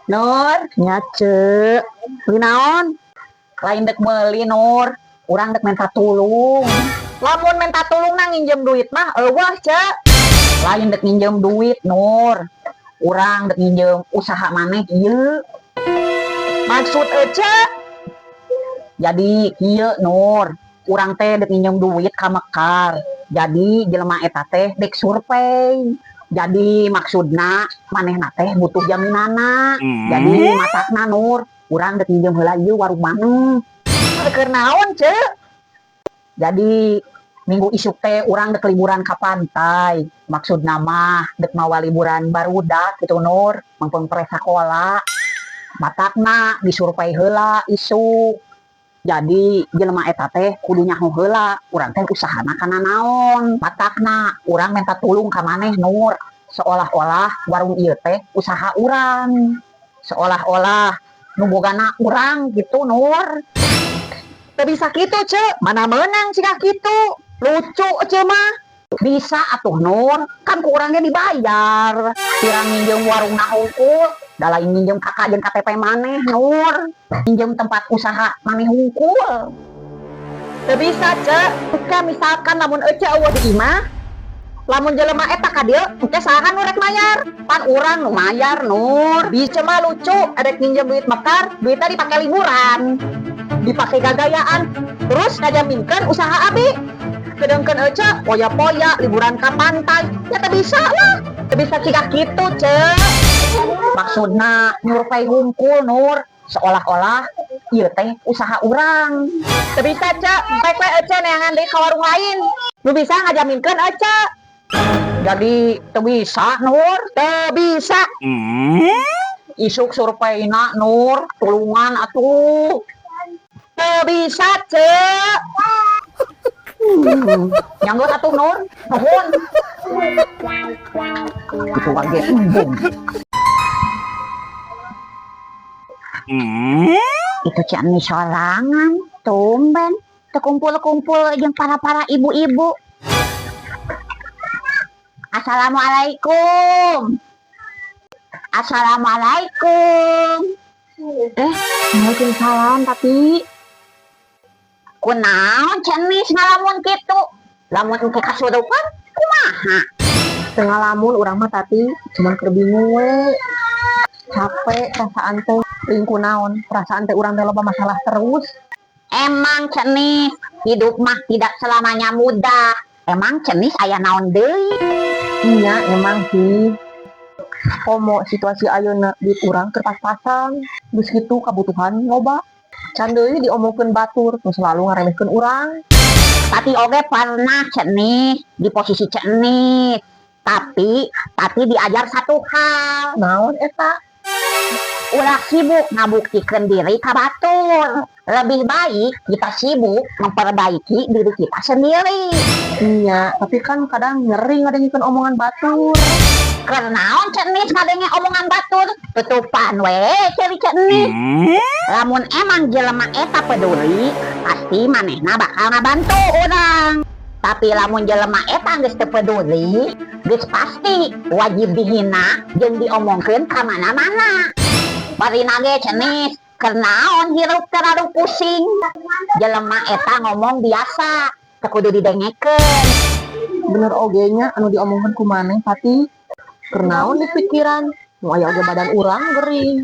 Nur, nya cek. Naon? Lain dek meuli Nur, urang dek minta tulung. Lamun minta tulung nang nginjem duit mah eueuh cek. Lain dek nginjem duit Nur. Urang dek nginjem usaha maneh ieu. Maksud cek. Jadi ieu Nur, urang teh dek nginjem duit ka Mekar. Jadi jelema eta teh dek survei. Jadi maksudna manehna teh butuh jaminana. Jadi matakna Nur, urang dek pinjem heula ieu warung maneh. Keur naon, Ceu? Jadi minggu isuk teh urang dek liburan ka pantai. Maksudna mah dek mawa liburan barudak kitu Nur, mangpeng pre sakola. Matakna disurvei heula isuk. Jadi jelema eta teh kudu nyaho heula urang teh usahana kana naon. Matakna urang minta tulung ka maneh Nur, seolah-olah warung ieu teh usaha urang, seolah-olah nu bogana urang gitu Nur. Teu bisa kitu Ceu, mana meunang cenah kitu. Lucu Ceu mah. Bisa atuh Nur, kan ku urangnya dibayar. Pirang nginjem warungna hungkul, da lain nginjem kakak jeung KTP maneh Nur. Nginjem tempat usaha maneh hungkul. Teu bisa Ceu, teh misalkan lamun ece eueuh di imah, lamun jelema eta ka dieu, teh saha nu rek mayar? Pan urang nu mayar Nur. Bisa mah lucu, adek nginjem duit Mekar, duitnya dipake liburan, dipake gagayaan, terus ngajaminkeun usaha abi. Sedangkan ece poya-poya liburan ka pantai, ya teu bisa lah. Teu bisa cigah kitu Ceu. Maksudna nyurvei hungkul Nur, seolah-olah ieu teh usaha urang. Teu bisa Ceu, baik we ece neangan deui ka warung lain. Nu bisa ngajaminkeun ece. Jadi teu bisa Nur, teu bisa. Isuk surveina Nur, tulungan atuh. Teu bisa Ceu. Nyanggeut atuh Nur, nuhun. Itu wage embung. Itu cian sorangan, tumben. Teu kumpul-kumpul jeung para ibu-ibu. Assalamualaikum. Assalamualaikum. Waalaikumsalam tapi kunaon cenis ngalamun kitu? Lamun engke kasurupan kumaha? Teu ngalamun urang mah tati, cuman keur bingung we. Capek perasaan teh teuing kunaon, perasaan teh urang teh loba masalah terus. Emang cenis, hidup mah tidak selamanya mudah. Emang cenis aya naon deui? Iya, emang sih. Komo situasi ayeuna duit urang keur pas-pasan, geus kitu kabutuhan loba. Can deui diomongkeun batur, terus selalu ngaremehkeun urang. Tapi oge pernah cenis di posisi cenis. Tapi diajar satu hal. Naon eta? Ulah sibuk ngabuktikeun diri ka batur. Lebih baik kita sibuk memperbaiki diri kita sendiri. Iya, tapi kan kadang ngeri ngadengikeun omongan batur. Kenaon cenis ngadenge omongan batur? Tutupan we ceri cenis. Lamun emang jelema eta peduli, pasti manehna bakal ngabantu urang. Tapi lamun jelema eta geus teu peduli, geus pasti wajib dihina jeung diomongkeun ka mana-mana. Bari nage cenis, kenaon hirup terlalu pusing. Jelema eta ngomong biasa, teu kudu didengekeun. Bener oge nya anu diomongkeun ku maneh pati. Kenaon di pikiran, nu aya oge badan urang gering.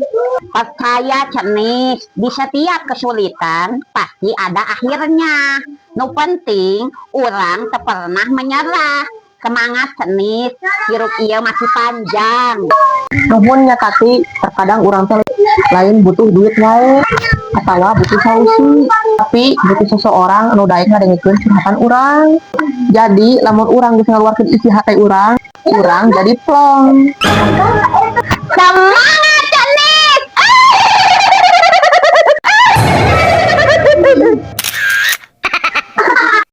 Percaya cenis, di setiap kesulitan pasti ada akhirnya. Nu penting urang teu pernah menyerah. Semangat cenis, hirup ieu masih panjang. Nuhun nya tati, terkadang urang teh lain butuh duit wae atawa butuh solusi, tapi butuh seseorang anu daek ngadengikeun curhatan urang. Jadi lamun urang geus ngaluarkeun isi hate urang jadi plong. Semangat!